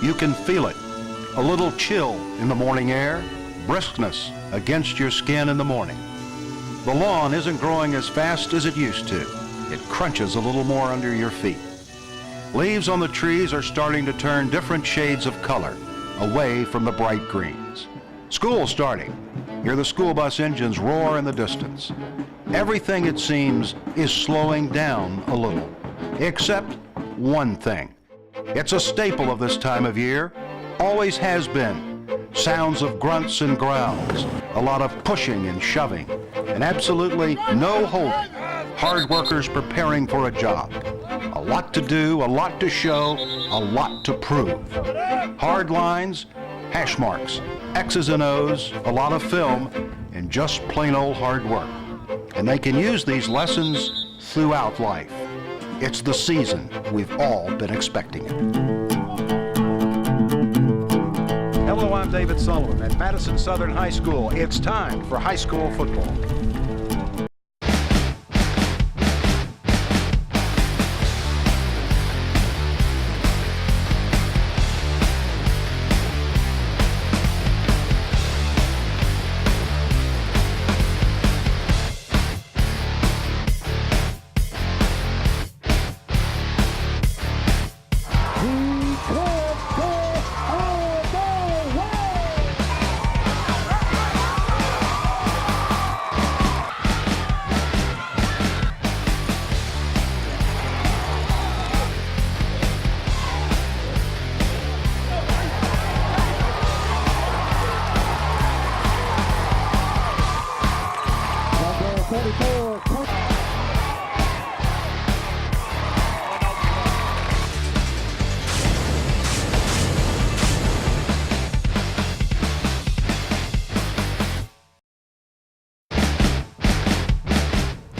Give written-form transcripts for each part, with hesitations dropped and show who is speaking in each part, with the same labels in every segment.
Speaker 1: You can feel it. A little chill in the morning air, briskness against your skin in the morning. The lawn isn't growing as fast as it used to. It crunches a little more under your feet. Leaves on the trees are starting to turn different shades of color, away from the bright greens. School's starting. Hear the school bus engines roar in the distance. Everything, it seems, is slowing down a little, except one thing. It's a staple of this time of year, always has been. Sounds of grunts and growls, a lot of pushing and shoving, and absolutely no holding. Hard workers preparing for a job. A lot to do, a lot to show, a lot to prove. Hard lines, hash marks, X's and O's, a lot of film, and just plain old hard work. And they can use these lessons throughout life. It's the season we've all been expecting it. Hello, I'm David Sullivan at Madison Southern High School. It's time for high school football.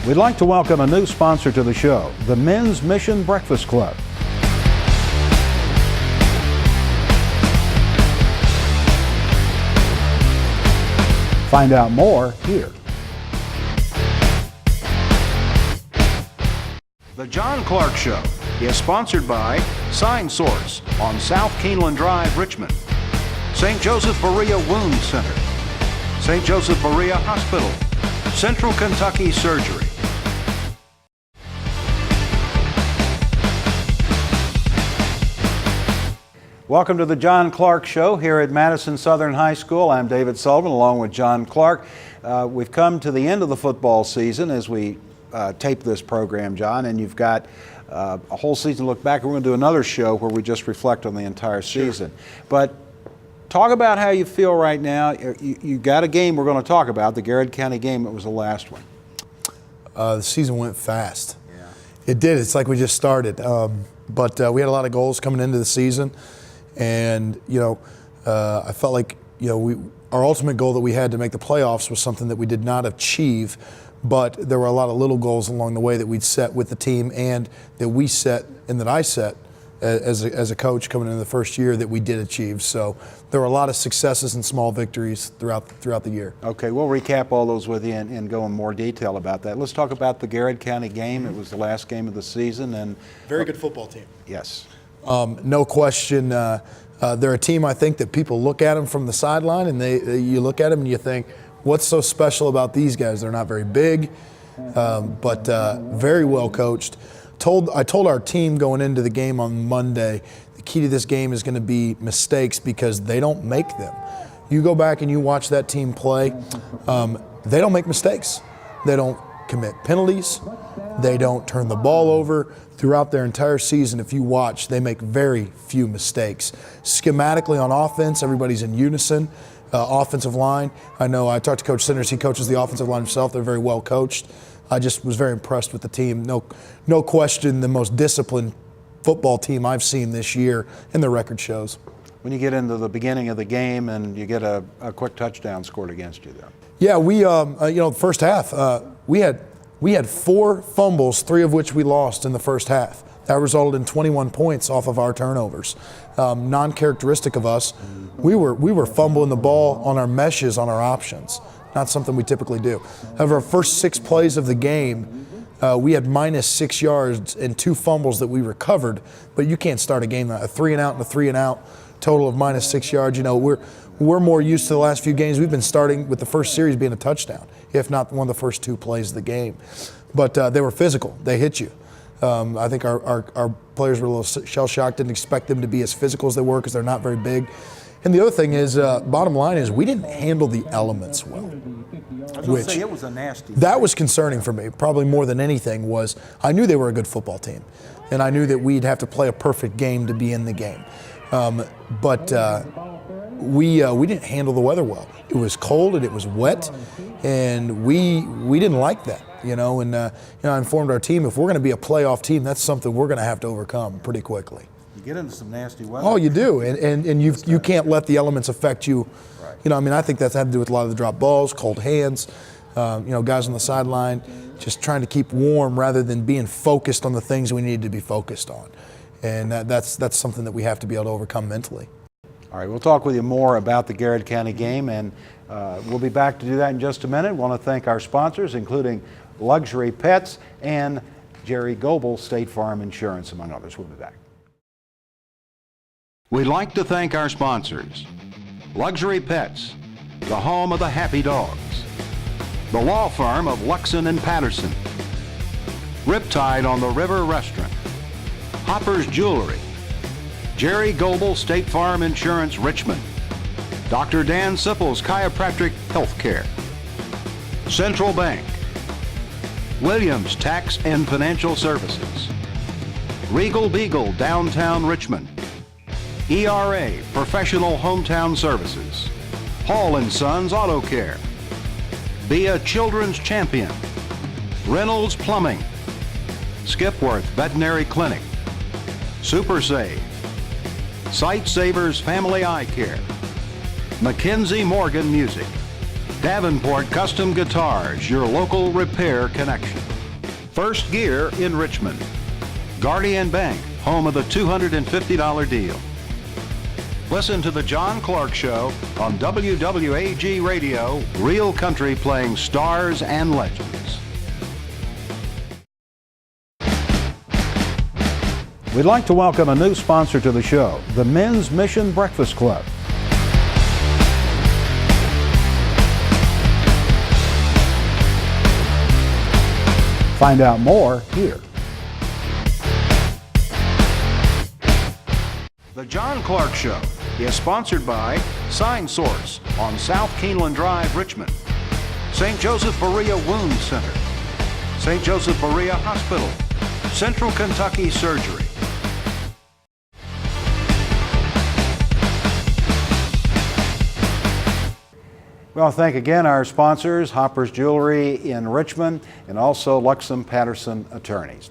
Speaker 1: We'd like to welcome a new sponsor to the show, the Men's Mission Breakfast Club. Find out more here. The John Clark Show is sponsored by Sign Source on South Keeneland Drive, Richmond, St. Joseph Berea Wound Center, St. Joseph Berea Hospital, Central Kentucky Surgery. Welcome to the John Clark Show here at Madison Southern High School. I'm David Sullivan along with John Clark. We've come to the end of the football season as we tape this program, John, and you've got a whole season to look back. We're going to do another show where we just reflect on the entire season. Sure. But talk about how you feel right now. You got a game we're going to talk about, the Garrard County game. It was the last one.
Speaker 2: The season went fast. Yeah. It did. It's like we just started. But we had a lot of goals coming into the season. And, I felt like, our ultimate goal that we had to make the playoffs was something that we did not achieve, but there were a lot of little goals along the way that we'd set with the team and that we set and that I set as a coach coming into the first year that we did achieve. So there were a lot of successes and small victories throughout the year. Okay, we'll recap all those with you and go in more detail about that. Let's talk about the Garrard County game. It was the last game of the season. And
Speaker 3: very good football team.
Speaker 2: Yes. No question. They're a team, I think, that people look at them from the sideline and you look at them and you think, what's so special about these guys? They're not very big, but very well coached. I told our team going into the game on Monday, the key to this game is going to be mistakes because they don't make them. You go back and you watch that team play, they don't make mistakes. They don't commit penalties. They don't turn the ball over. Throughout their entire season, if you watch, they make very few mistakes. Schematically on offense, everybody's in unison. Offensive line, I know I talked to Coach Sanders. He coaches the offensive line himself. They're very well coached. I just was very impressed with the team. No question, the most disciplined football team I've seen this year, and the record shows.
Speaker 1: When you get into the beginning of the game and you get a quick touchdown scored against you there.
Speaker 2: Yeah, we first half we had 4 fumbles, 3 of which we lost in the first half. That resulted in 21 points off of our turnovers. Non-characteristic of us. We were fumbling the ball on our meshes, on our options. Not something we typically do. However, our first 6 plays of the game, we had minus 6 yards and 2 fumbles that we recovered. But you can't start a game, a 3 and out and a 3 and out total of -6 yards. You know, we're more used to the last few games. We've been starting with the first series being a touchdown, if not one of the first 2 plays of the game. But they were physical. They hit you. I think our players were a little shell-shocked, didn't expect them to be as physical as they were because they're not very big. And the other thing is, bottom line is, we didn't handle the elements well.
Speaker 3: I was going to say, it was a nasty
Speaker 2: That
Speaker 3: thing.
Speaker 2: was concerning for me, probably more than anything. Was I knew they were a good football team, and I knew that we'd have to play a perfect game to be in the game. But we didn't handle the weather well. It was cold and it was wet, and we didn't like that. You know, and I informed our team, if we're going to be a playoff team, that's something we're going to have to overcome pretty quickly.
Speaker 3: You get into some nasty weather.
Speaker 2: Oh, you do, and you can't let the elements affect you.
Speaker 3: Right.
Speaker 2: You know, I mean, I think that's had to do with a lot of the drop balls, cold hands, you know, guys on the sideline, just trying to keep warm rather than being focused on the things we need to be focused on, and that's something that we have to be able to overcome mentally.
Speaker 3: All right, we'll talk with you more about the Garrard County game, and we'll be back to do that in just a minute. I want to thank our sponsors, including Luxury Pets and Jerry Goebel, State Farm Insurance, among others. We'll be back.
Speaker 1: We'd like to thank our sponsors. Luxury Pets, the home of the happy dogs. The law firm of Luxon and Patterson. Riptide on the River Restaurant. Hopper's Jewelry. Jerry Goebel, State Farm Insurance, Richmond. Dr. Dan Sipples, Chiropractic Healthcare. Central Bank. Williams Tax and Financial Services. Regal Beagle, downtown Richmond. ERA, Professional Hometown Services. Hall & Sons Auto Care. Be a Children's Champion. Reynolds Plumbing. Skipworth Veterinary Clinic. Super Save. Sight Savers Family Eye Care. Mackenzie Morgan Music. Davenport Custom Guitars, your local repair connection. First Gear in Richmond. Guardian Bank, home of the $250 deal. Listen to The John Clark Show on WWAG Radio, real country playing stars and legends.
Speaker 3: We'd like to welcome a new sponsor to the show, the Men's Mission Breakfast Club. Find out more here.
Speaker 1: The John Clark Show is sponsored by Sign Source on South Keeneland Drive, Richmond. St. Joseph Berea Wound Center. St. Joseph Berea Hospital. Central Kentucky Surgery.
Speaker 3: Well, thank again our sponsors, Hopper's Jewelry in Richmond, and also Luxon Patterson Attorneys.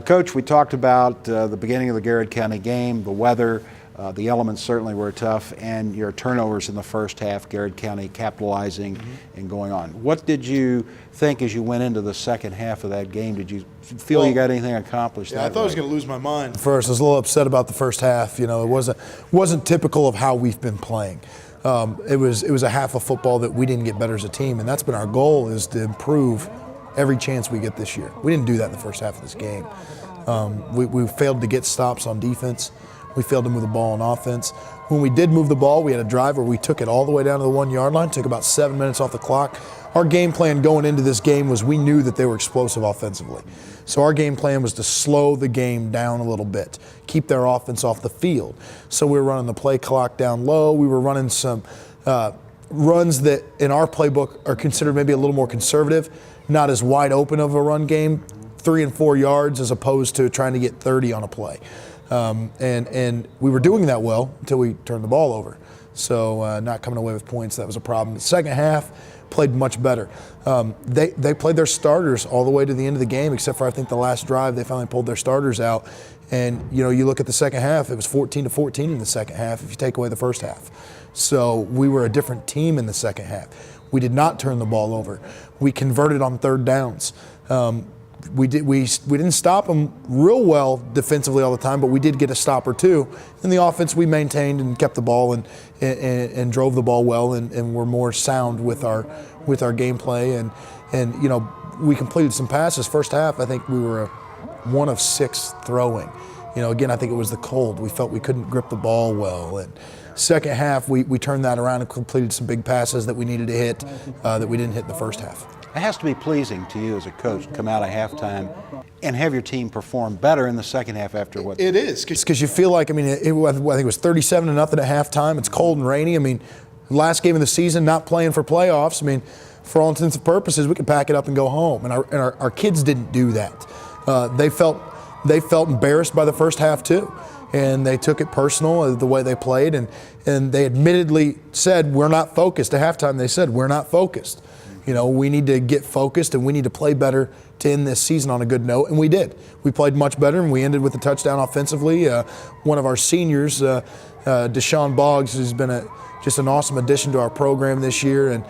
Speaker 3: Coach, we talked about the beginning of the Garrard County game, the weather, the elements certainly were tough, and your turnovers in the first half, Garrard County capitalizing and going on. What did you think as you went into the second half of that game? Did you feel you got anything accomplished?
Speaker 2: Yeah, I thought I was going to lose my mind. First, I was a little upset about the first half. You know, it wasn't typical of how we've been playing. It was a half of football that we didn't get better as a team, and that's been our goal, is to improve every chance we get this year. We didn't do that in the first half of this game. We failed to get stops on defense. We failed to move the ball on offense. When we did move the ball, we had a drive where we took it all the way down to the 1 yard line, took about 7 minutes off the clock. Our game plan going into this game was we knew that they were explosive offensively. So our game plan was to slow the game down a little bit, keep their offense off the field. So we were running the play clock down low. We were running some runs that in our playbook are considered maybe a little more conservative, not as wide open of a run game, 3 and 4 yards as opposed to trying to get 30 on a play. And we were doing that well until we turned the ball over. So not coming away with points, that was a problem. The second half played much better. They played their starters all the way to the end of the game, except for I think the last drive they finally pulled their starters out. And you know, you look at the second half, it was 14-14 in the second half if you take away the first half. So we were a different team in the second half. We did not turn the ball over. We converted on third downs. We didn't stop them real well defensively all the time, but we did get a stop or two. In the offense, we maintained and kept the ball and drove the ball well, and were more sound with our gameplay. And you know, we completed some passes. First half, I think we were 1 of 6 throwing, Again, I think it was the cold. We felt we couldn't grip the ball well. And second half, we turned that around and completed some big passes that we needed to hit that we didn't hit in the first half.
Speaker 3: It has to be pleasing to you as a coach to come out at halftime and have your team perform better in the second half after what?
Speaker 2: It is. Because you feel like, I think it was 37-0 at halftime. It's cold and rainy. Last game of the season, not playing for playoffs. For all intents and purposes, we could pack it up and go home. And our kids didn't do that. They felt embarrassed by the first half too. And they took it personal, the way they played. And they admittedly said, we're not focused. At halftime, they said, we're not focused. We need to get focused and we need to play better to end this season on a good note, and we did. We played much better, and we ended with a touchdown offensively. One of our seniors, Deshaun Boggs, has been just an awesome addition to our program this year, and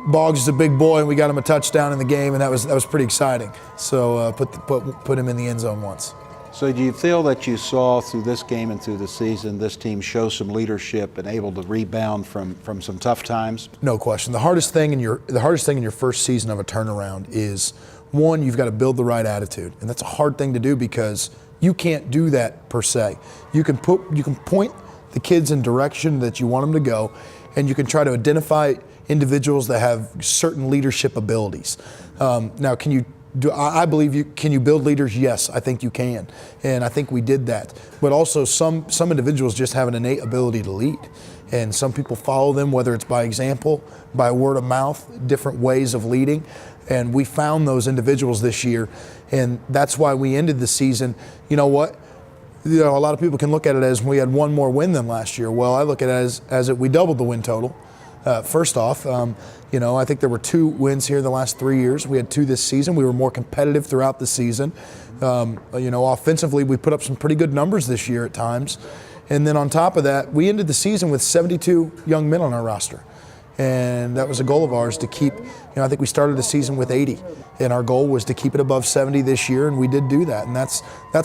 Speaker 2: Boggs is a big boy, and we got him a touchdown in the game, and that was pretty exciting. So put him in the end zone once.
Speaker 3: So do you feel that you saw through this game and through the season this team show some leadership and able to rebound from some tough times?
Speaker 2: No question. The hardest thing in your first season of a turnaround is, one, you've got to build the right attitude, and that's a hard thing to do because you can't do that per se. You can point the kids in direction that you want them to go, and you can try to identify individuals that have certain leadership abilities. Now, can you build leaders? Yes, I think you can, and I think we did that. But also, some individuals just have an innate ability to lead, and some people follow them, whether it's by example, by word of mouth, different ways of leading. And we found those individuals this year, and that's why we ended the season. You know what? A lot of people can look at it as we had one more win than last year. Well, I look at it as we doubled the win total. First off, I think there were 2 wins here the last 3 years. We had 2 this season. We were more competitive throughout the season. Offensively, we put up some pretty good numbers this year at times. And then on top of that, we ended the season with 72 young men on our roster. And that was a goal of ours to keep, I think we started the season with 80. And our goal was to keep it above 70 this year, and we did do that. And that's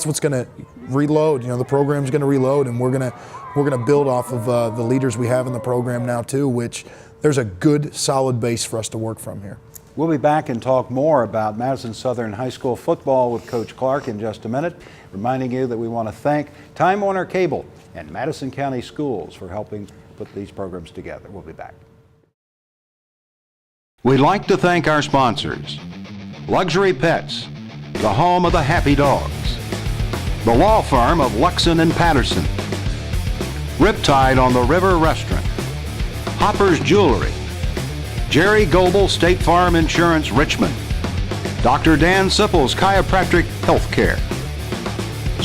Speaker 2: what's going to reload. The program's going to reload, and we're going to build off of the leaders we have in the program now too, which there's a good, solid base for us to work from here.
Speaker 3: We'll be back and talk more about Madison Southern High School football with Coach Clark in just a minute, reminding you that we want to thank Time Warner Cable and Madison County Schools for helping put these programs together. We'll be back.
Speaker 1: We'd like to thank our sponsors: Luxury Pets, the home of the happy dogs; the law firm of Luxon and Patterson; Riptide on the River Restaurant; Hopper's Jewelry; Jerry Goebel State Farm Insurance Richmond; Dr. Dan Sipples Chiropractic Healthcare;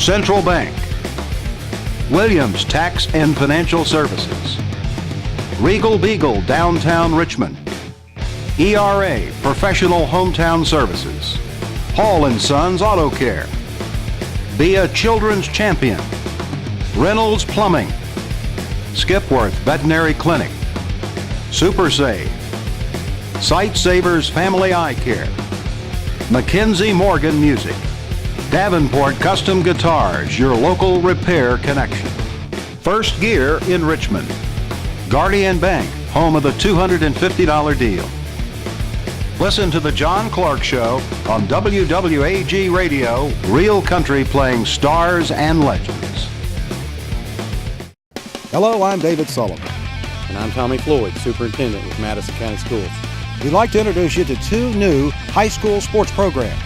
Speaker 1: Central Bank; Williams Tax and Financial Services; Regal Beagle Downtown Richmond; ERA Professional Hometown Services; Hall & Sons Auto Care; Be a Children's Champion; Reynolds Plumbing; Skipworth Veterinary Clinic; Super Save; Sight Savers Family Eye Care; Mackenzie Morgan Music; Davenport Custom Guitars, your local repair connection; First Gear in Richmond; Guardian Bank, home of the $250 deal. Listen to The John Clark Show on WWAG Radio, real country playing stars and legends.
Speaker 3: Hello, I'm David Sullivan.
Speaker 4: And I'm Tommy Floyd, Superintendent with Madison County Schools.
Speaker 3: We'd like to introduce you to 2 new high school sports programs.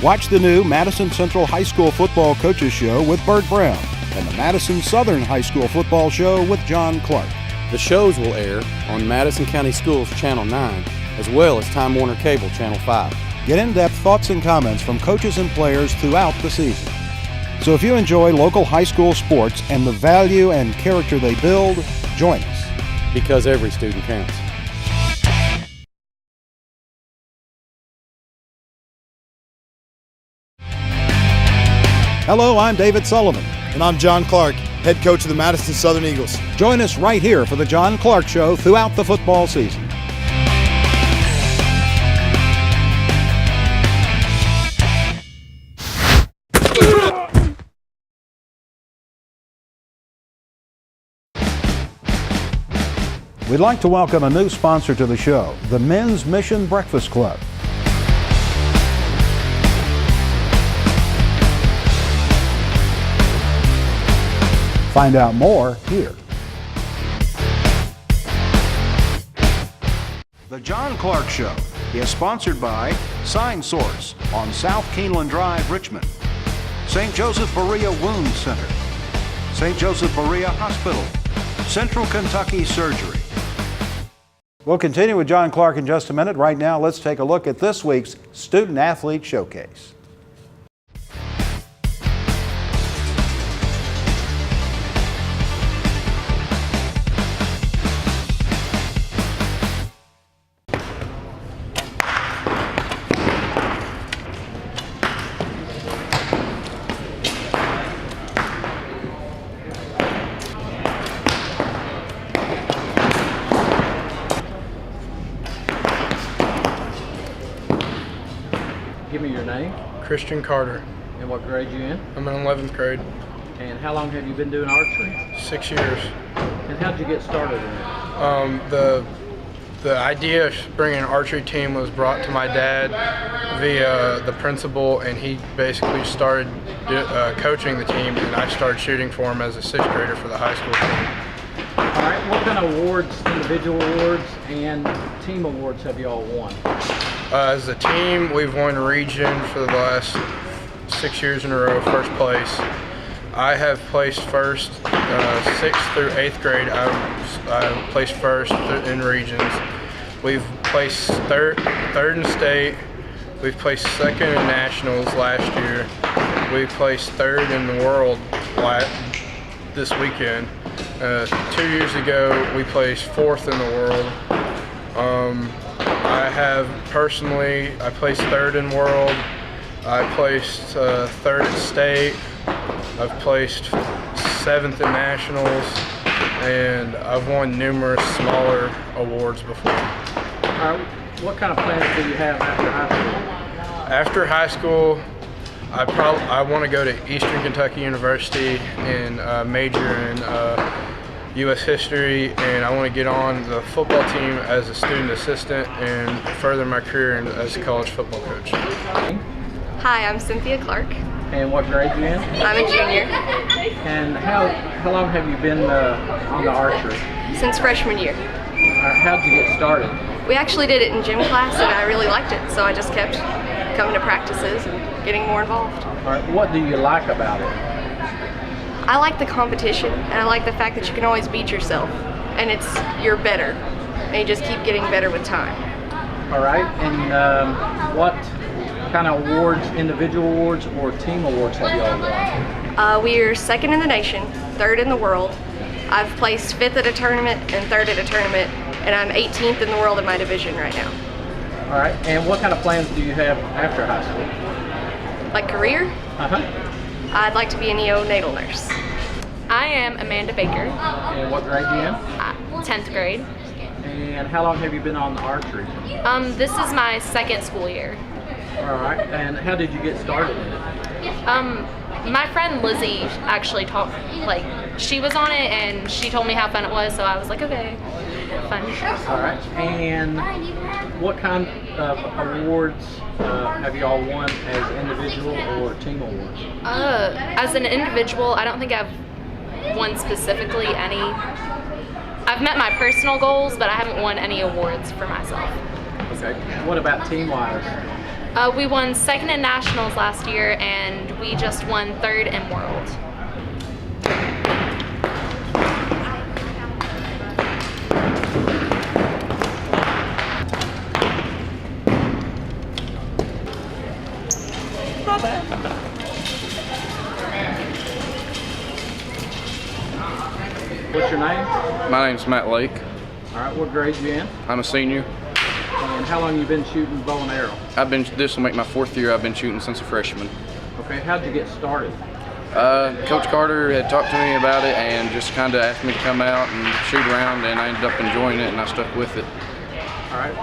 Speaker 3: Watch the new Madison Central High School Football Coaches Show with Bert Brown and the Madison Southern High School Football Show with John Clark.
Speaker 4: The shows will air on Madison County Schools Channel 9, as well as Time Warner Cable Channel 5.
Speaker 3: Get in-depth thoughts and comments from coaches and players throughout the season. So if you enjoy local high school sports and the value and character they build, join us.
Speaker 4: Because every student counts.
Speaker 3: Hello, I'm David Sullivan.
Speaker 2: And I'm John Clark, head coach of the Madison Southern Eagles.
Speaker 3: Join us right here for the John Clark Show throughout the football season. We'd like to welcome a new sponsor to the show, the Men's Mission Breakfast Club. Find out more here.
Speaker 1: The John Clark Show is sponsored by Sign Source on South Keeneland Drive, Richmond, St. Joseph Berea Wound Center, St. Joseph Berea Hospital, Central Kentucky Surgery.
Speaker 3: We'll continue with John Clark in just a minute. Right now, let's take a look at this week's Student Athlete Showcase.
Speaker 5: Give me your name
Speaker 6: Christian Carter.
Speaker 5: and what grade you in.
Speaker 6: I'm in 11th grade.
Speaker 5: And how long have you been doing archery?
Speaker 6: 6 years.
Speaker 5: And how did you get started in it?
Speaker 6: The idea of bringing an archery team was brought to my dad via the principal, and he basically started coaching the team, and I started shooting for him as a 6th grader for the high school team.
Speaker 5: All right, what kind of awards, individual awards and team awards have you all won?
Speaker 6: As a team, we've won region for the last 6 years in a row, first place. I have placed first, 6th through 8th grade. I placed first in regions. We've placed third in state. We've placed second in nationals last year. We placed third in the world this weekend. 2 years ago, we placed fourth in the world. I placed third in world. I placed third in state. I've placed 7th in nationals, and I've won numerous smaller awards before.
Speaker 5: All right, what kind of plans do you have after high school?
Speaker 6: After high school, I want to go to Eastern Kentucky University and major in U.S. history, and I want to get on the football team as a student assistant and further my career as a college football coach.
Speaker 7: Hi, I'm Cynthia Clark.
Speaker 5: And what grade you in?
Speaker 7: I'm a junior.
Speaker 5: And how long have you been on the archery?
Speaker 7: Since freshman year.
Speaker 5: How'd you get started?
Speaker 7: We actually did it in gym class and I really liked it, so I just kept coming to practices and getting more involved.
Speaker 5: All right, what do you like about it?
Speaker 7: I like the competition and I like the fact that you can always beat yourself and you're better and you just keep getting better with time.
Speaker 5: All right, and what kind of awards, individual awards or team awards have you all won?
Speaker 7: We're 2nd in the nation, 3rd in the world. I've placed 5th at a tournament and 3rd at a tournament, and I'm 18th in the world in my division right now.
Speaker 5: All right, and what kind of plans do you have after high school?
Speaker 7: Like career?
Speaker 5: Uh-huh.
Speaker 7: I'd like to be a neonatal nurse.
Speaker 8: I am Amanda Baker,
Speaker 5: And what grade you in?
Speaker 8: 10th grade.
Speaker 5: And how long have you been on the archery?
Speaker 8: This is my 2nd school year.
Speaker 5: All right, and how did you get started in it?
Speaker 8: My friend Lizzie actually she was on it and she told me how fun it was, so I was like, okay, fun.
Speaker 5: All right, and what kind of awards have you all won as individual or team awards?
Speaker 8: As an individual, I don't think I've won specifically any. I've met my personal goals, but I haven't won any awards for myself.
Speaker 5: Okay, what about team-wise?
Speaker 8: We won 2nd in nationals last year, and we just won 3rd in world.
Speaker 5: What's your name?
Speaker 4: My name's Matt Lake.
Speaker 5: All right, what grade you in?
Speaker 4: I'm a senior.
Speaker 5: And how long you been shooting bow and arrow?
Speaker 4: This will make my 4th year. I've been shooting since a freshman.
Speaker 5: Okay, how'd you get started?
Speaker 4: Coach Carter had talked to me about it and just kind of asked me to come out and shoot around, and I ended up enjoying it and I stuck with it.
Speaker 5: All right,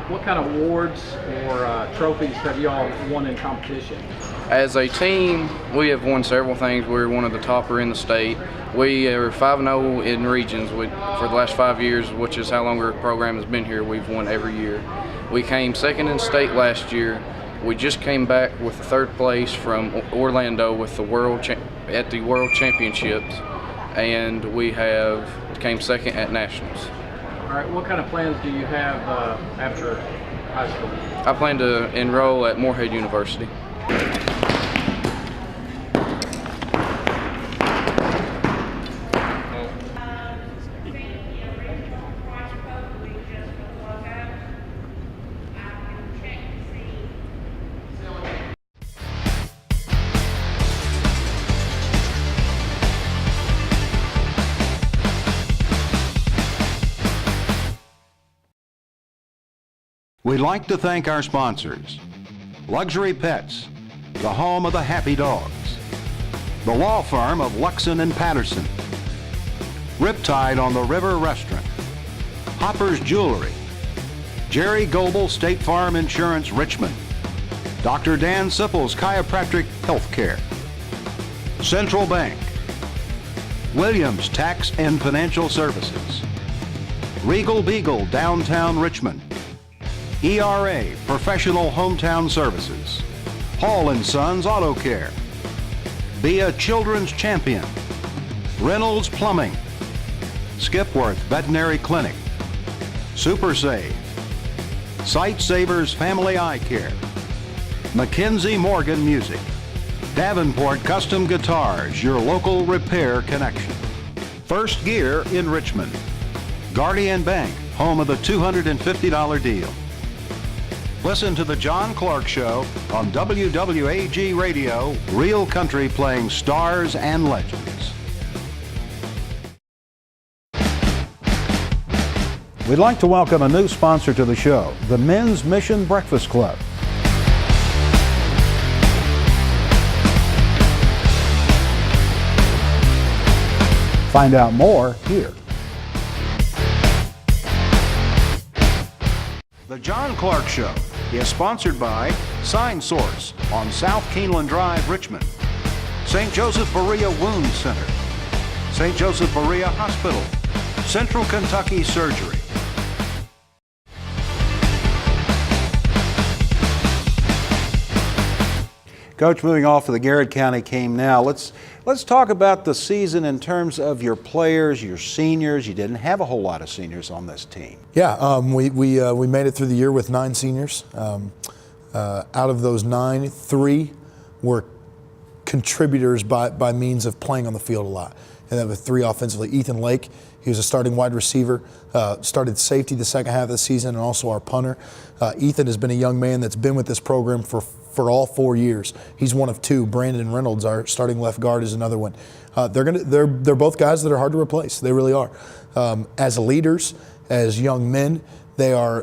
Speaker 5: what kind of awards or trophies have you all won in competition?
Speaker 4: As a team, we have won several things. We're one of the topper in the state. We are 5-0 in regions for the last 5 years, which is how long our program has been here. We've won every year. We came 2nd in state last year. We just came back with the 3rd place from Orlando with the at the World Championships. and we came second at nationals.
Speaker 5: All right, what kind of plans do you have after high school?
Speaker 4: I plan to enroll at Morehead University.
Speaker 1: We'd like to thank our sponsors: Luxury Pets, the home of the happy dogs; the law firm of Luxon and Patterson; Riptide on the River Restaurant; Hopper's Jewelry; Jerry Goebel State Farm Insurance Richmond; Dr. Dan Sipples Chiropractic Healthcare; Central Bank; Williams Tax and Financial Services; Regal Beagle Downtown Richmond; ERA Professional Hometown Services; Hall & Sons Auto Care; Be a Children's Champion; Reynolds Plumbing; Skipworth Veterinary Clinic; Super Save; Sight Savers Family Eye Care; Mackenzie Morgan Music; Davenport Custom Guitars, your local repair connection; First Gear in Richmond; Guardian Bank, home of the $250 deal. Listen to The John Clark Show on WWAG Radio, real country playing stars and legends.
Speaker 3: We'd like to welcome a new sponsor to the show, the Men's Mission Breakfast Club. Find out more here.
Speaker 1: The John Clark Show is sponsored by Sign Source on South Keeneland Drive, Richmond; St. Joseph Berea Wound Center; St. Joseph Berea Hospital; Central Kentucky Surgery.
Speaker 3: Coach, moving off of the Garrard County game now, let's talk about the season in terms of your players, your seniors. You didn't have a whole lot of seniors on this team.
Speaker 2: Yeah, we made it through the year with 9 seniors. Out of those 9, 3 were contributors by means of playing on the field a lot. And that was 3 offensively. Ethan Lake, he was a starting wide receiver, started safety the second half of the season, and also our punter. Ethan has been a young man that's been with this program for all 4 years. He's one of 2. Brandon Reynolds, our starting left guard, is another one. They're both guys that are hard to replace. They really are. As leaders, as young men, they are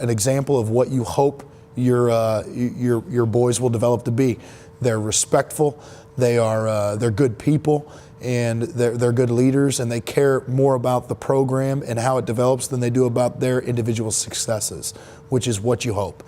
Speaker 2: an example of what you hope your boys will develop to be. They're respectful. They're good people, and they're good leaders, and they care more about the program and how it develops than they do about their individual successes, which is what you hope.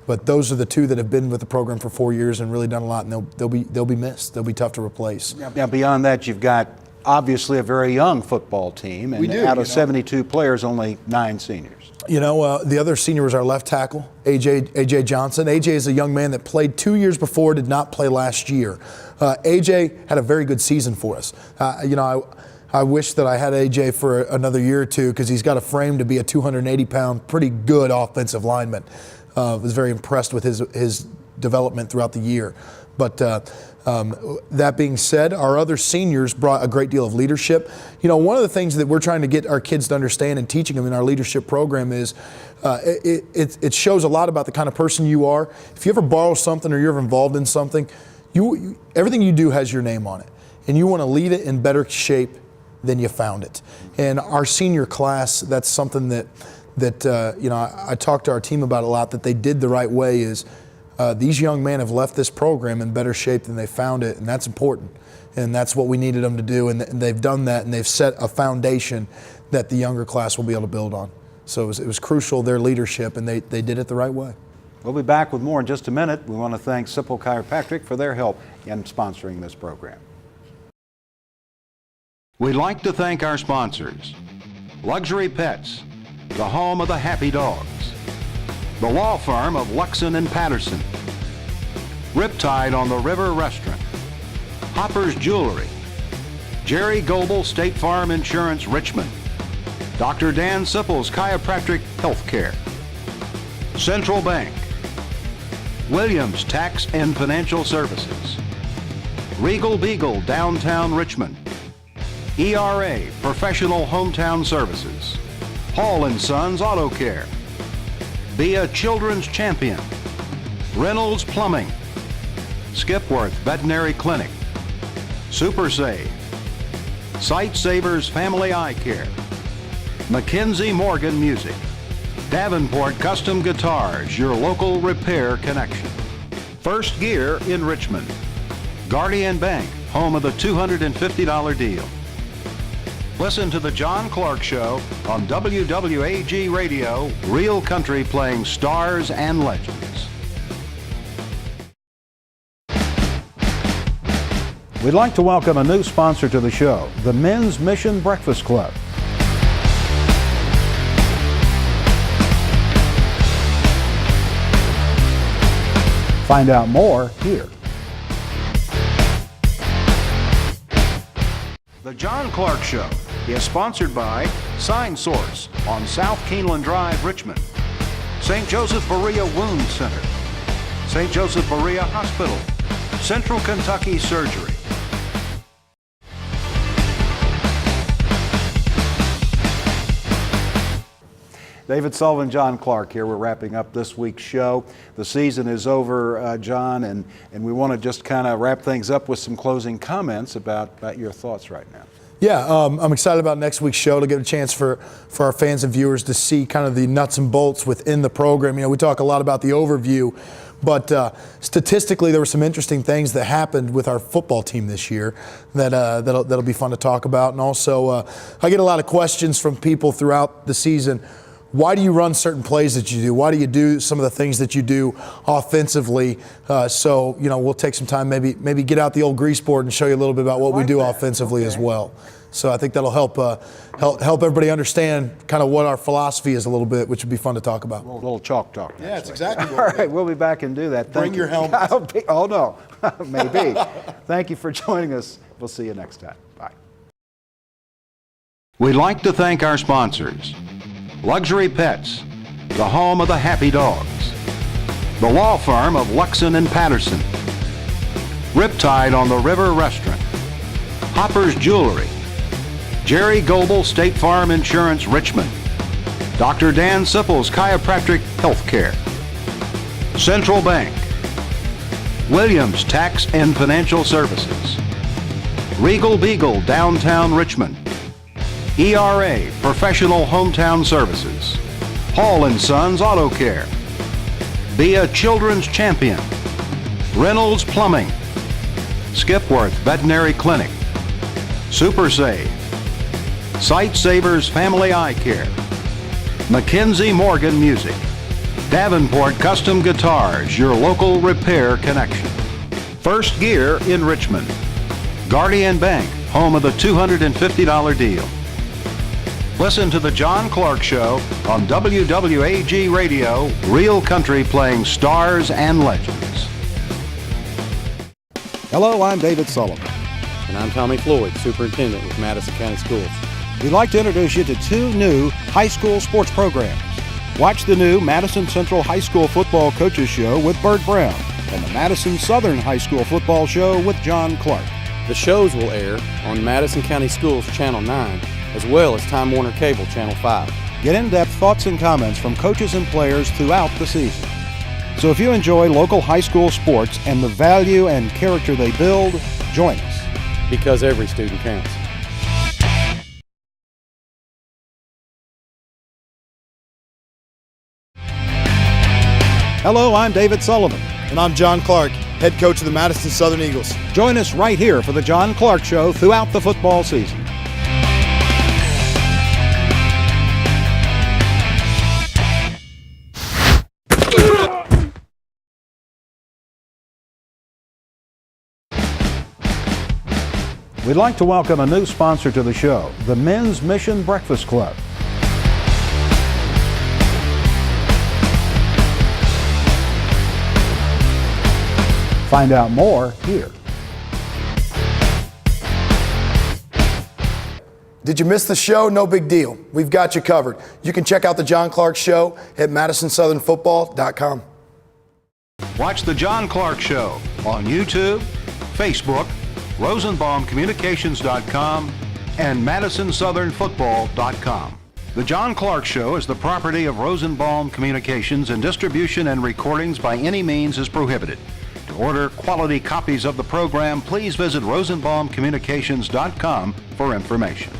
Speaker 2: But those are the 2 that have been with the program for 4 years and really done a lot, and they'll be missed. They'll be tough to replace.
Speaker 3: Now, beyond that, you've got obviously a very young football team, and out of 72 players, only 9 seniors.
Speaker 2: You know, the other senior was our left tackle, AJ Johnson. AJ is a young man that played 2 years before, did not play last year. AJ had a very good season for us. I wish that I had AJ for another year or 2 because he's got a frame to be a 280-pound, pretty good offensive lineman. Was very impressed with his development throughout the year. But that being said, our other seniors brought a great deal of leadership. You know, one of the things that we're trying to get our kids to understand and teaching them in our leadership program is it shows a lot about the kind of person you are. If you ever borrow something or you're ever involved in something, everything you do has your name on it. And you want to leave it in better shape than you found it. And our senior class, that's something that I talked to our team about a lot, that they did the right way is these young men have left this program in better shape than they found it, and that's important. And that's what we needed them to do, and they've done that, and they've set a foundation that the younger class will be able to build on. So it was crucial, their leadership, and they did it the right way.
Speaker 3: We'll be back with more in just a minute. We want to thank Sipple Chiropractic for their help in sponsoring this program.
Speaker 1: We'd like to thank our sponsors: Luxury Pets, the home of the happy dogs; the law firm of Luxon and Patterson; Riptide on the River Restaurant; Hopper's Jewelry; Jerry Goebel State Farm Insurance Richmond, Dr. Dan Sipples Chiropractic Healthcare, Central Bank, Williams Tax and Financial Services, Regal Beagle Downtown Richmond, ERA Professional Hometown Services, Hall & Sons Auto Care, Be a Children's Champion, Reynolds Plumbing, Skipworth Veterinary Clinic, Super Save, Sight Savers Family Eye Care, Mackenzie Morgan Music, Davenport Custom Guitars, your local repair connection, First Gear in Richmond, Guardian Bank, home of the $250 deal. Listen to The John Clark Show on WWAG Radio, real country playing stars and legends.
Speaker 3: We'd like to welcome a new sponsor to the show, the Men's Mission Breakfast Club. Find out more here.
Speaker 1: The John Clark Show is sponsored by Sign Source on South Keeneland Drive, Richmond, St. Joseph Berea Wound Center, St. Joseph Berea Hospital, Central Kentucky Surgery.
Speaker 3: David Sullivan, John Clark here. We're wrapping up this week's show. The season is over, John, and we want to just kind of wrap things up with some closing comments about your thoughts right now.
Speaker 2: Yeah, I'm excited about next week's show to get a chance for our fans and viewers to see kind of the nuts and bolts within the program. You know, we talk a lot about the overview, but statistically there were some interesting things that happened with our football team this year that'll be fun to talk about. And also, I get a lot of questions from people throughout the season. Why do you run certain plays that you do? Why do you do some of the things that you do offensively? So, you know, we'll take some time, maybe get out the old grease board and show you a little bit about what we do offensively as well. So I think that'll help everybody understand kind of what our philosophy is a little bit, which would be fun to talk about.
Speaker 3: A little chalk talk.
Speaker 2: Yeah, it's exactly what
Speaker 3: All right, we'll be back and do that.
Speaker 2: Bring your helmet.
Speaker 3: Oh, no, maybe. Thank you for joining us. We'll see you next time. Bye.
Speaker 1: We'd like to thank our sponsors. Luxury Pets, the home of the happy dogs. The law firm of Luxon and Patterson. Riptide on the River Restaurant. Hopper's Jewelry. Jerry Goebel State Farm Insurance Richmond. Dr. Dan Sipples Chiropractic Healthcare. Central Bank. Williams Tax and Financial Services. Regal Beagle Downtown Richmond. ERA Professional Hometown Services, Hall & Sons Auto Care, Be a Children's Champion, Reynolds Plumbing, Skipworth Veterinary Clinic, Super Save, Sight Savers Family Eye Care, Mackenzie Morgan Music, Davenport Custom Guitars, your local repair connection, First Gear in Richmond, Guardian Bank, home of the $250 deal. Listen to The John Clark Show on WWAG Radio, real country playing stars and legends.
Speaker 3: Hello, I'm David Sullivan.
Speaker 9: And I'm Tommy Floyd, Superintendent with Madison County Schools.
Speaker 3: We'd like to introduce you to two new high school sports programs. Watch the new Madison Central High School Football Coaches Show with Bert Brown and the Madison Southern High School Football Show with John Clark.
Speaker 9: The shows will air on Madison County Schools Channel 9, as well as Time Warner Cable Channel 5.
Speaker 3: Get in-depth thoughts and comments from coaches and players throughout the season. So if you enjoy local high school sports and the value and character they build, join us.
Speaker 9: Because every student counts.
Speaker 3: Hello, I'm David Sullivan.
Speaker 2: And I'm John Clark, head coach of the Madison Southern Eagles.
Speaker 3: Join us right here for the John Clark Show throughout the football season. We'd like to welcome a new sponsor to the show, the Men's Mission Breakfast Club. Find out more here.
Speaker 2: Did you miss the show? No big deal. We've got you covered. You can check out the John Clark Show at MadisonSouthernFootball.com.
Speaker 1: Watch The John Clark Show on YouTube, Facebook, RosenbaumCommunications.com, and MadisonSouthernFootball.com. The John Clark Show is the property of Rosenbaum Communications, and distribution and recordings by any means is prohibited. To order quality copies of the program, please visit RosenbaumCommunications.com for information.